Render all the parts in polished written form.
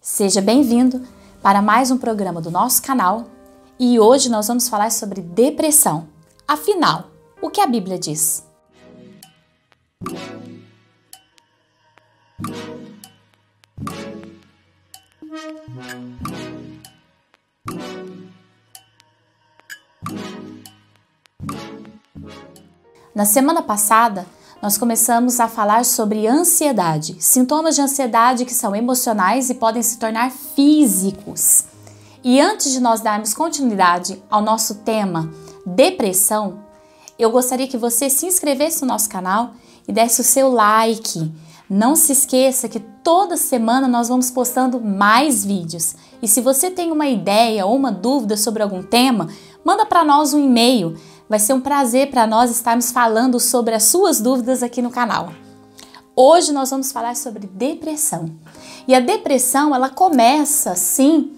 Seja bem-vindo para mais um programa do nosso canal e hoje nós vamos falar sobre depressão. Afinal, o que a Bíblia diz? Na semana passada, nós começamos a falar sobre ansiedade, sintomas de ansiedade que são emocionais e podem se tornar físicos. E antes de nós darmos continuidade ao nosso tema depressão, eu gostaria que você se inscrevesse no nosso canal e desse o seu like. Não se esqueça que toda semana nós vamos postando mais vídeos. E se você tem uma ideia ou uma dúvida sobre algum tema, manda para nós um e-mail. Vai ser um prazer para nós estarmos falando sobre as suas dúvidas aqui no canal. Hoje nós vamos falar sobre depressão. E a depressão, ela começa, sim,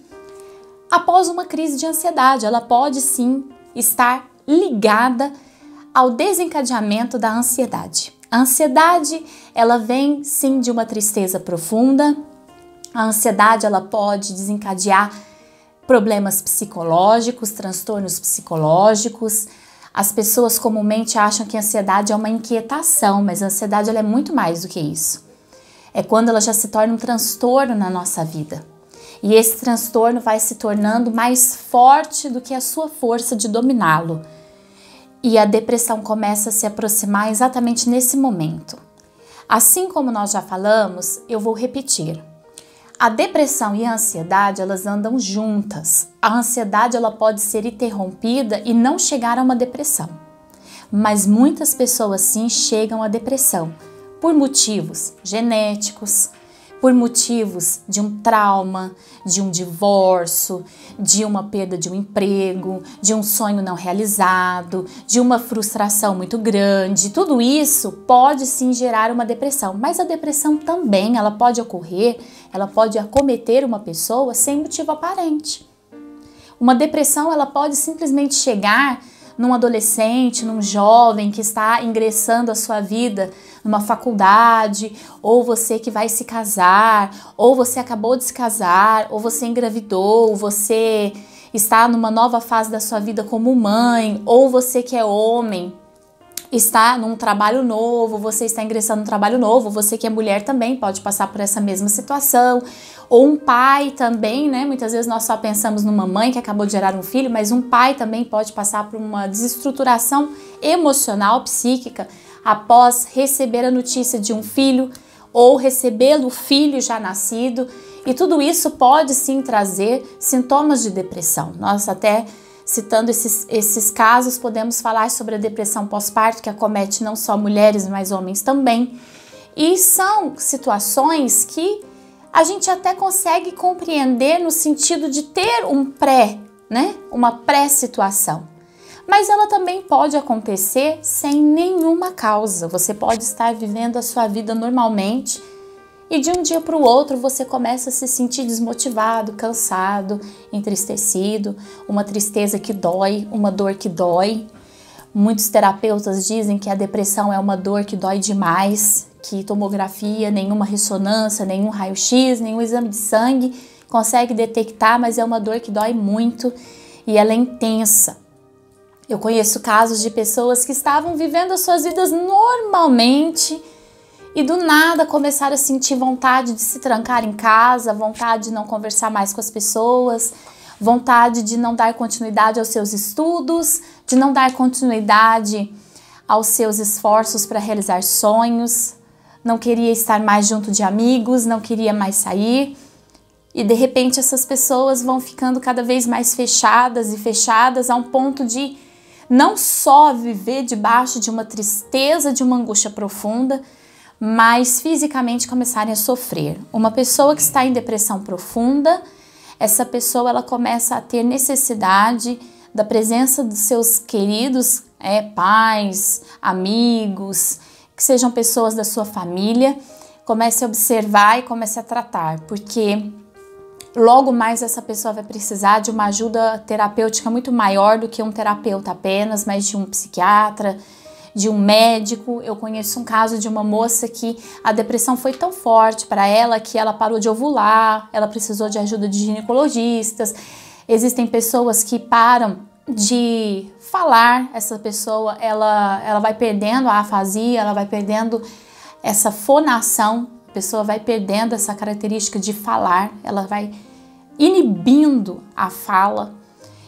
após uma crise de ansiedade. Ela pode, sim, estar ligada ao desencadeamento da ansiedade. A ansiedade, ela vem, sim, de uma tristeza profunda. A ansiedade, ela pode desencadear problemas psicológicos, transtornos psicológicos. As pessoas comumente acham que a ansiedade é uma inquietação, mas a ansiedade ela é muito mais do que isso. É quando ela já se torna um transtorno na nossa vida. E esse transtorno vai se tornando mais forte do que a sua força de dominá-lo. E a depressão começa a se aproximar exatamente nesse momento. Assim como nós já falamos, eu vou repetir. A depressão e a ansiedade, elas andam juntas. A ansiedade, ela pode ser interrompida e não chegar a uma depressão. Mas muitas pessoas, sim, chegam à depressão por motivos genéticos, por motivos de um trauma, de um divórcio, de uma perda de um emprego, de um sonho não realizado, de uma frustração muito grande. Tudo isso pode sim gerar uma depressão, mas a depressão também, ela pode ocorrer, ela pode acometer uma pessoa sem motivo aparente. Uma depressão, ela pode simplesmente chegar num adolescente, num jovem que está ingressando a sua vida numa faculdade, ou você que vai se casar, ou você acabou de se casar, ou você engravidou, você está numa nova fase da sua vida como mãe, ou você que é homem, está num trabalho novo, você está ingressando num trabalho novo, você que é mulher também pode passar por essa mesma situação, ou um pai também, né? Muitas vezes nós só pensamos numa mãe que acabou de gerar um filho, mas um pai também pode passar por uma desestruturação emocional, psíquica, após receber a notícia de um filho, ou recebê-lo filho já nascido, e tudo isso pode sim trazer sintomas de depressão. Nós até citando esses casos, podemos falar sobre a depressão pós-parto, que acomete não só mulheres, mas homens também. E são situações que a gente até consegue compreender no sentido de ter uma pré-situação. Mas ela também pode acontecer sem nenhuma causa. Você pode estar vivendo a sua vida normalmente e de um dia para o outro você começa a se sentir desmotivado, cansado, entristecido, uma tristeza que dói, uma dor que dói. Muitos terapeutas dizem que a depressão é uma dor que dói demais, que tomografia, nenhuma ressonância, nenhum raio-x, nenhum exame de sangue consegue detectar, mas é uma dor que dói muito e ela é intensa. Eu conheço casos de pessoas que estavam vivendo as suas vidas normalmente e do nada começaram a sentir vontade de se trancar em casa, vontade de não conversar mais com as pessoas, vontade de não dar continuidade aos seus estudos, de não dar continuidade aos seus esforços para realizar sonhos, não queria estar mais junto de amigos, não queria mais sair. E de repente essas pessoas vão ficando cada vez mais fechadas e fechadas a um ponto de não só viver debaixo de uma tristeza, de uma angústia profunda, mas fisicamente começarem a sofrer. Uma pessoa que está em depressão profunda, essa pessoa ela começa a ter necessidade da presença dos seus queridos, pais, amigos, que sejam pessoas da sua família, comece a observar e comece a tratar, porque logo mais essa pessoa vai precisar de uma ajuda terapêutica muito maior do que um terapeuta apenas, mas de um psiquiatra, de um médico. Eu conheço um caso de uma moça que a depressão foi tão forte para ela que ela parou de ovular, ela precisou de ajuda de ginecologistas. Existem pessoas que param de falar, essa pessoa ela vai perdendo a afasia, ela vai perdendo essa fonação, a pessoa vai perdendo essa característica de falar, ela vai inibindo a fala.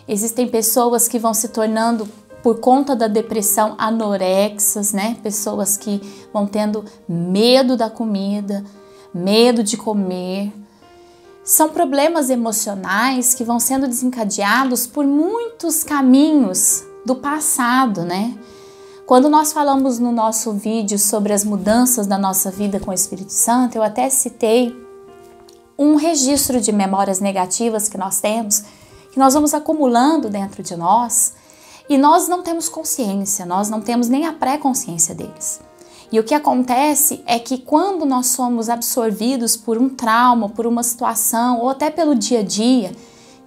Existem pessoas que vão se tornando, por conta da depressão, anorexas, né? Pessoas que vão tendo medo da comida, medo de comer. São problemas emocionais que vão sendo desencadeados por muitos caminhos do passado, né? Quando nós falamos no nosso vídeo sobre as mudanças da nossa vida com o Espírito Santo, eu até citei um registro de memórias negativas que nós temos, que nós vamos acumulando dentro de nós e nós não temos consciência, nós não temos nem a pré-consciência deles. E o que acontece é que quando nós somos absorvidos por um trauma, por uma situação ou até pelo dia a dia,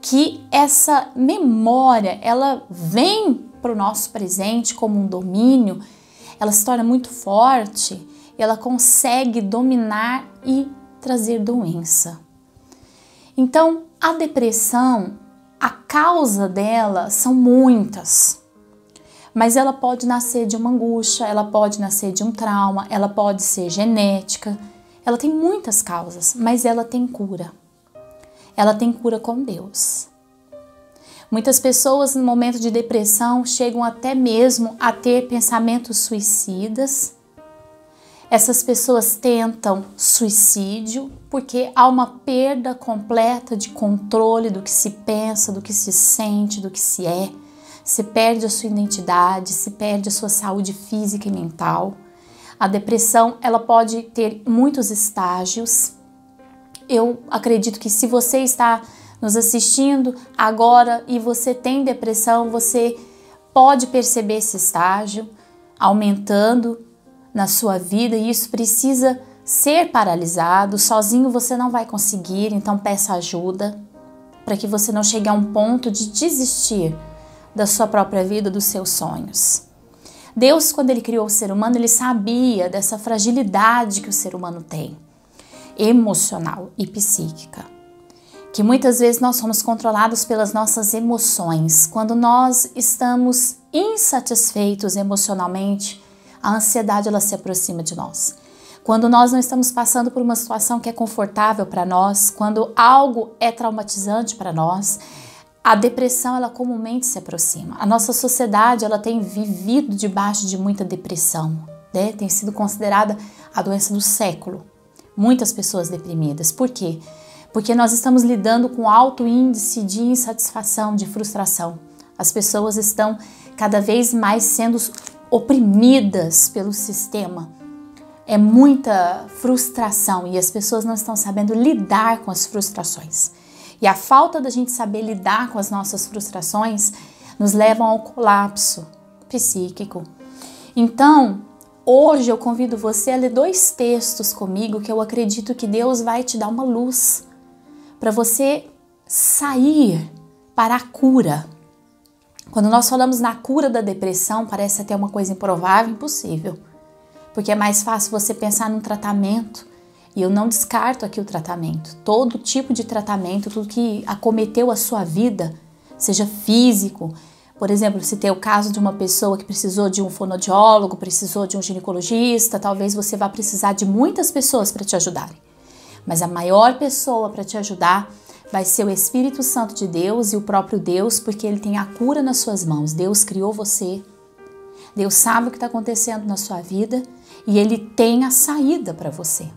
que essa memória ela vem para o nosso presente como um domínio, ela se torna muito forte e ela consegue dominar e trazer doença. Então, a depressão, a causa dela são muitas, mas ela pode nascer de uma angústia, ela pode nascer de um trauma, ela pode ser genética, ela tem muitas causas, mas ela tem cura. Ela tem cura com Deus. Muitas pessoas no momento de depressão chegam até mesmo a ter pensamentos suicidas. Essas pessoas tentam suicídio porque há uma perda completa de controle do que se pensa, do que se sente, do que se é. Se perde a sua identidade, se perde a sua saúde física e mental. A depressão, ela pode ter muitos estágios. Eu acredito que se você está nos assistindo agora e você tem depressão, você pode perceber esse estágio aumentando na sua vida e isso precisa ser paralisado. Sozinho você não vai conseguir, então peça ajuda para que você não chegue a um ponto de desistir da sua própria vida, dos seus sonhos. Deus, quando Ele criou o ser humano, Ele sabia dessa fragilidade que o ser humano tem, emocional e psíquica, que muitas vezes nós somos controlados pelas nossas emoções. Quando nós estamos insatisfeitos emocionalmente, a ansiedade ela se aproxima de nós. Quando nós não estamos passando por uma situação que é confortável para nós, quando algo é traumatizante para nós, a depressão ela comumente se aproxima. A nossa sociedade ela tem vivido debaixo de muita depressão, né? Tem sido considerada a doença do século. Muitas pessoas deprimidas. Por quê? Porque nós estamos lidando com alto índice de insatisfação, de frustração. As pessoas estão cada vez mais sendo oprimidas pelo sistema. É muita frustração e as pessoas não estão sabendo lidar com as frustrações. E a falta da gente saber lidar com as nossas frustrações nos levam ao colapso psíquico. Então, hoje eu convido você a ler 2 textos comigo que eu acredito que Deus vai te dar uma luz para você sair para a cura. Quando nós falamos na cura da depressão, parece até uma coisa improvável, impossível. Porque é mais fácil você pensar num tratamento. E eu não descarto aqui o tratamento. Todo tipo de tratamento, tudo que acometeu a sua vida, seja físico. Por exemplo, se tem o caso de uma pessoa que precisou de um fonoaudiólogo, precisou de um ginecologista, talvez você vá precisar de muitas pessoas para te ajudarem. Mas a maior pessoa para te ajudar vai ser o Espírito Santo de Deus e o próprio Deus, porque Ele tem a cura nas suas mãos. Deus criou você, Deus sabe o que está acontecendo na sua vida e Ele tem a saída para você.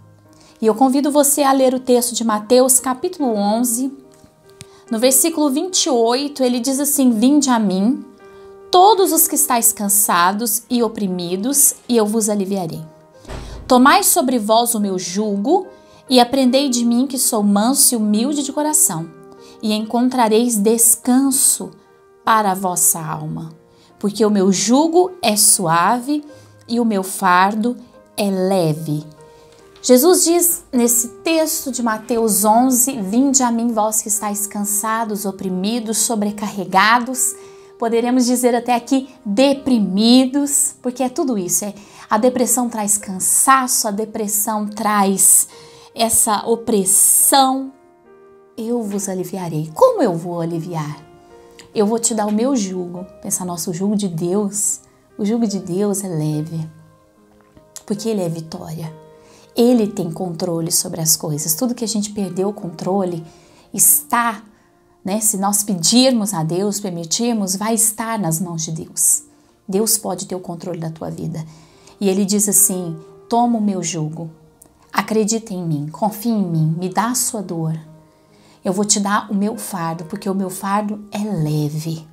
E eu convido você a ler o texto de Mateus capítulo 11, no versículo 28, ele diz assim: Vinde a mim, todos os que estáis cansados e oprimidos, e eu vos aliviarei. Tomai sobre vós o meu jugo e aprendei de mim que sou manso e humilde de coração, e encontrareis descanso para a vossa alma, porque o meu jugo é suave e o meu fardo é leve. Jesus diz nesse texto de Mateus 11, Vinde a mim vós que estáis cansados, oprimidos, sobrecarregados, poderemos dizer até aqui deprimidos, porque é tudo isso. A depressão traz cansaço, a depressão traz essa opressão. Eu vos aliviarei. Como eu vou aliviar? Eu vou te dar o meu jugo. Pensa, nosso jugo de Deus. O jugo de Deus é leve, porque Ele é vitória. Ele tem controle sobre as coisas. Tudo que a gente perdeu o controle está, né? Se nós pedirmos a Deus, permitirmos, vai estar nas mãos de Deus. Deus pode ter o controle da tua vida. E Ele diz assim, toma o meu jugo, acredita em mim, confia em mim, me dá a sua dor. Eu vou te dar o meu fardo, porque o meu fardo é leve.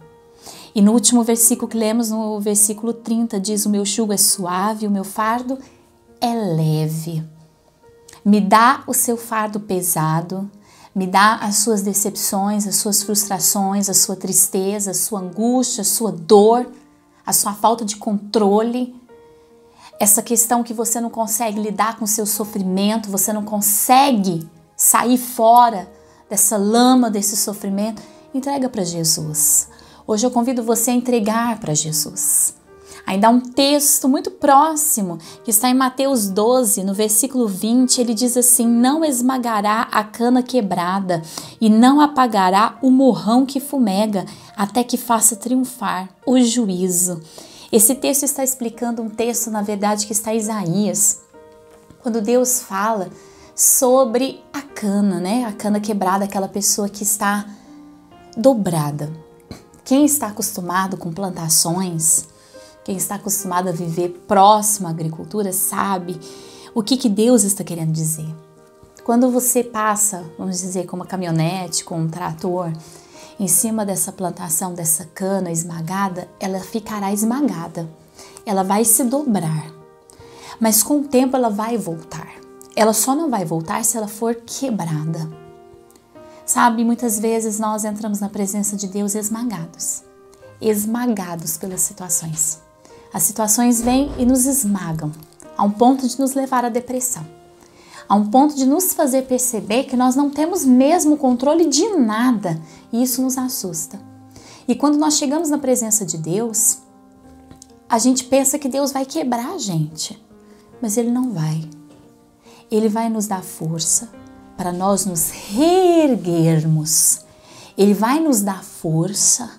E no último versículo que lemos, no versículo 30, diz, o meu jugo é suave, o meu fardo é leve. Me dá o seu fardo pesado, me dá as suas decepções, as suas frustrações, a sua tristeza, a sua angústia, a sua dor, a sua falta de controle, essa questão que você não consegue lidar com o seu sofrimento, você não consegue sair fora dessa lama, desse sofrimento, entrega para Jesus. Hoje eu convido você a entregar para Jesus. Ainda há um texto muito próximo, que está em Mateus 12, no versículo 20, ele diz assim, não esmagará a cana quebrada e não apagará o morrão que fumega, até que faça triunfar o juízo. Esse texto está explicando um texto, na verdade, que está em Isaías, quando Deus fala sobre a cana, né? A cana quebrada, aquela pessoa que está dobrada. Quem está acostumado com plantações, quem está acostumado a viver próximo à agricultura, sabe o que Deus está querendo dizer. Quando você passa, vamos dizer, com uma caminhonete, com um trator, em cima dessa plantação, dessa cana esmagada, ela ficará esmagada. Ela vai se dobrar, mas com o tempo ela vai voltar. Ela só não vai voltar se ela for quebrada. Sabe, muitas vezes nós entramos na presença de Deus esmagados pelas situações. As situações vêm e nos esmagam, a um ponto de nos levar à depressão, a um ponto de nos fazer perceber que nós não temos mesmo controle de nada, e isso nos assusta. E quando nós chegamos na presença de Deus, a gente pensa que Deus vai quebrar a gente, mas Ele não vai. Ele vai nos dar força para nós nos reerguermos. Ele vai nos dar força,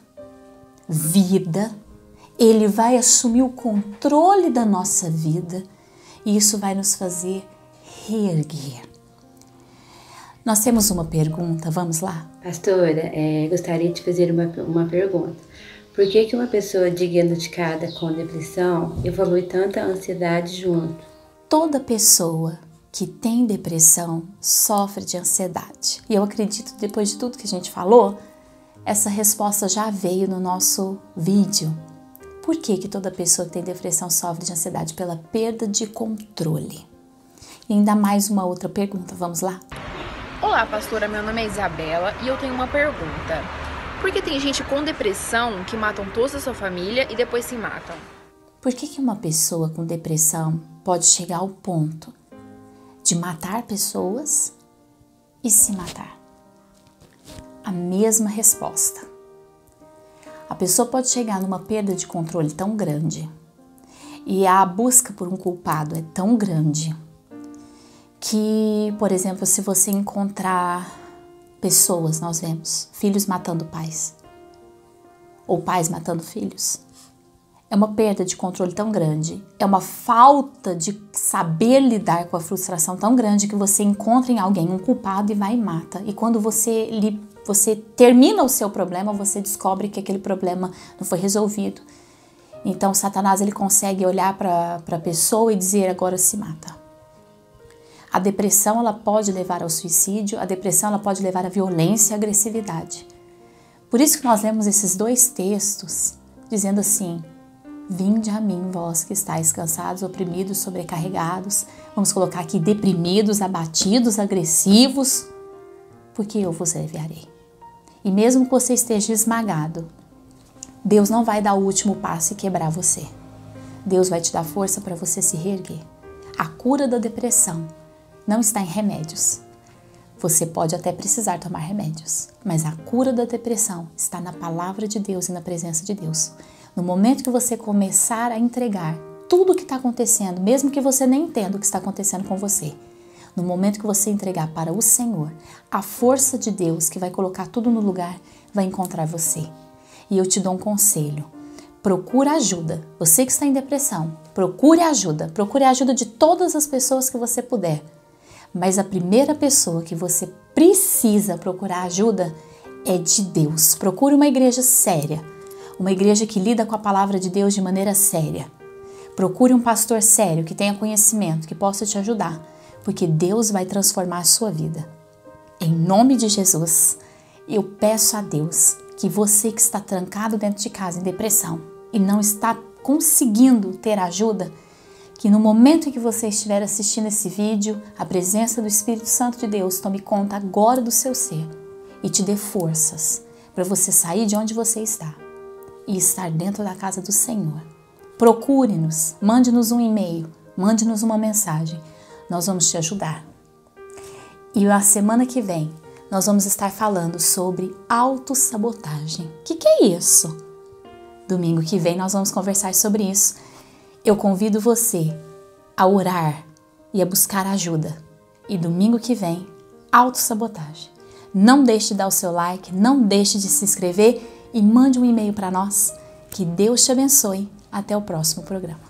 vida, Ele vai assumir o controle da nossa vida e isso vai nos fazer reerguer. Nós temos uma pergunta, vamos lá? Pastora, gostaria de fazer uma pergunta. Por que uma pessoa diagnosticada com depressão evolui tanta ansiedade junto? Toda pessoa que tem depressão sofre de ansiedade. E eu acredito, depois de tudo que a gente falou, essa resposta já veio no nosso vídeo. Por que toda pessoa que tem depressão sofre de ansiedade? Pela perda de controle. E ainda mais uma outra pergunta, vamos lá? Olá, pastora, meu nome é Isabela e eu tenho uma pergunta. Por que tem gente com depressão que matam toda a sua família e depois se matam? Por que uma pessoa com depressão pode chegar ao ponto de matar pessoas e se matar? A mesma resposta. A pessoa pode chegar numa perda de controle tão grande e a busca por um culpado é tão grande que, por exemplo, se você encontrar pessoas, nós vemos filhos matando pais ou pais matando filhos, é uma perda de controle tão grande, é uma falta de saber lidar com a frustração tão grande que você encontra em alguém um culpado e vai e mata. E quando você termina o seu problema, você descobre que aquele problema não foi resolvido. Então Satanás ele consegue olhar para a pessoa e dizer agora se mata. A depressão ela pode levar ao suicídio, a depressão ela pode levar à violência e à agressividade. Por isso que nós lemos esses dois textos dizendo assim: vinde a mim, vós que estáis cansados, oprimidos, sobrecarregados. Vamos colocar aqui deprimidos, abatidos, agressivos, porque eu vos aliviarei. E mesmo que você esteja esmagado, Deus não vai dar o último passo e quebrar você. Deus vai te dar força para você se reerguer. A cura da depressão não está em remédios, Você pode até precisar tomar remédios, mas a cura da depressão está na palavra de Deus e na presença de Deus. No momento que você começar a entregar tudo o que está acontecendo, mesmo que você nem entenda o que está acontecendo com você, no momento que você entregar para o Senhor, a força de Deus que vai colocar tudo no lugar vai encontrar você. E eu te dou um conselho. Procura ajuda. Você que está em depressão, procure ajuda. Procure a ajuda de todas as pessoas que você puder. Mas a primeira pessoa que você precisa procurar ajuda é de Deus. Procure uma igreja séria. Uma igreja que lida com a palavra de Deus de maneira séria. Procure um pastor sério que tenha conhecimento, que possa te ajudar. Porque Deus vai transformar a sua vida. Em nome de Jesus, eu peço a Deus que você que está trancado dentro de casa em depressão e não está conseguindo ter ajuda, que no momento em que você estiver assistindo esse vídeo, a presença do Espírito Santo de Deus tome conta agora do seu ser e te dê forças para você sair de onde você está e estar dentro da casa do Senhor. Procure-nos, mande-nos um e-mail, mande-nos uma mensagem. Nós vamos te ajudar. E na semana que vem, nós vamos estar falando sobre autossabotagem. O que é isso? Domingo que vem nós vamos conversar sobre isso. Eu convido você a orar e a buscar ajuda. E domingo que vem, autossabotagem. Não deixe de dar o seu like, não deixe de se inscrever e mande um e-mail para nós. Que Deus te abençoe. Até o próximo programa.